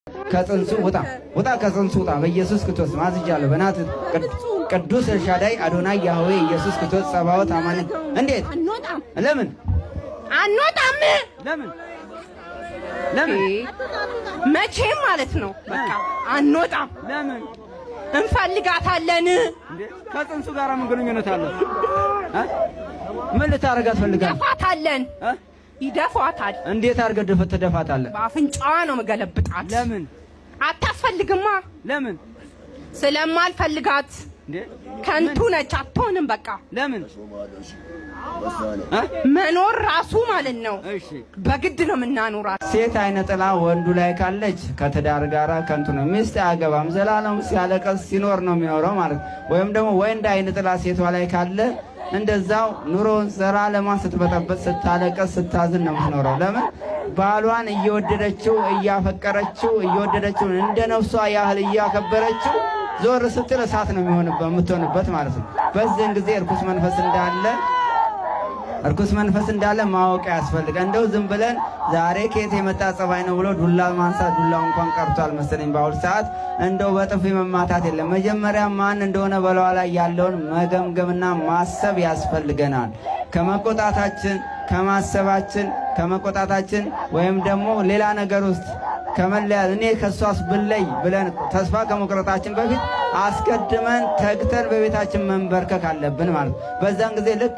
ከጽንሱ ውጣ ከጽንሱ ውጣ በኢየሱስ ክርስቶስ ማዝጃለሁ። በናት ቅዱስ ኤልሻዳይ አዶናይ ያህዌ ኢየሱስ ክርስቶስ ጸባዖት አማን። እንዴት ለምን አንወጣም? ለምን መቼም ማለት ነው በቃ አንወጣም። ለምን እንፈልጋታለን። ከጽንሱ ጋር ምን ግንኙነት አለ? ምን ልታረጋት ፈልጋለህ? ይደፋታለን። ይደፋታል። እንዴት አድርገህ ትደፋታለህ? በአፍንጫዋ ነው መገለብጣት። ለምን አታስፈልግማ? ለምን ስለማልፈልጋት። ከንቱ ነች፣ አትሆንም። በቃ ለምን መኖር ራሱ ማለት ነው እሺ በግድ ነው የምናኖራት። ሴት አይነ ጥላ ወንዱ ላይ ካለች ከትዳር ጋራ ከንቱ ነው። ሚስት አያገባም፣ ዘላለም ሲያለቀስ ሲኖር ነው የሚኖረው ማለት ነው። ወይም ደግሞ ወንድ አይነ ጥላ ሴቷ ላይ ካለ እንደዛው ኑሮን ዘላለሟን ስትበጠበጥ ስታለቀስ ስታዝን ነው የምትኖረው። ለምን ባሏን እየወደደችው እያፈቀረችው እየወደደችው እንደ ነፍሷ ያህል እያከበረችው ዞር ስትል እሳት ነው የምትሆንበት ማለት ነው። በዚህን ጊዜ እርኩስ መንፈስ እንዳለ ማወቅ ያስፈልጋል። እንደው ዝም ብለን ዛሬ ከየት የመጣ ጸባይ ነው ብሎ ዱላ ማንሳት ዱላው እንኳን ቀርቷል መሰለኝ በአሁኑ ሰዓት። እንደው በጥፊ መማታት የለም። መጀመሪያ ማን እንደሆነ በላዋ ላይ ያለውን መገምገምና ማሰብ ያስፈልገናል። ከመቆጣታችን ከመቆጣታችን ወይም ደግሞ ሌላ ነገር ውስጥ ከመለያ እኔ ከሷስ ብለይ ብለን ተስፋ ከመቁረጣችን በፊት አስቀድመን ተግተን በቤታችን መንበርከክ አለብን ማለት ነው። በዛን ጊዜ ልክ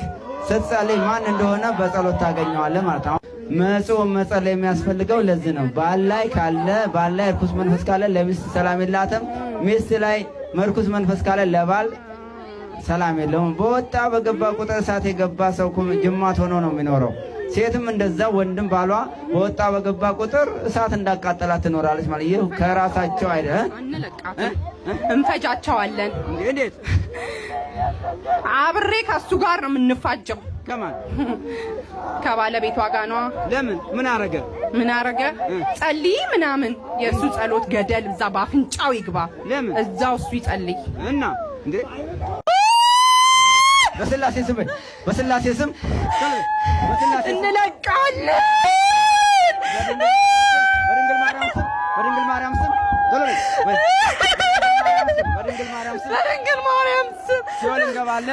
ስትጸልይ ማን እንደሆነ በጸሎት ታገኘዋለህ ማለት ነው። መጾም መጸለይ የሚያስፈልገው ለዚህ ነው። ባል ላይ እርኩስ መንፈስ ካለ ለሚስት ሰላም የላትም። ሚስት ላይ መርኩስ መንፈስ ካለ ለባል ሰላም የለውም። በወጣ በገባ ቁጥር እሳት የገባ ሰው ጅማት ሆኖ ነው የሚኖረው። ሴትም እንደዛ ወንድም ባሏ በወጣ በገባ ቁጥር እሳት እንዳቃጠላት ትኖራለች ማለት ይህ ከራሳቸው አይደል? እንፈጃቸዋለን። እንዴት? አብሬ ከሱ ጋር ነው የምንፋጀው። ከማን? ከባለቤቷ ጋር ነው። ለምን? ምን አረገ? ጸልይ ምናምን የእሱ ጸሎት ገደል እዛ ባፍንጫው ይግባ። ለምን? እዛው እሱ ይጸልይ እና እንዴ በስላሴ ስም እንለቃለን። በድንግል ማርያም ስም ሲኦል እንገባለን።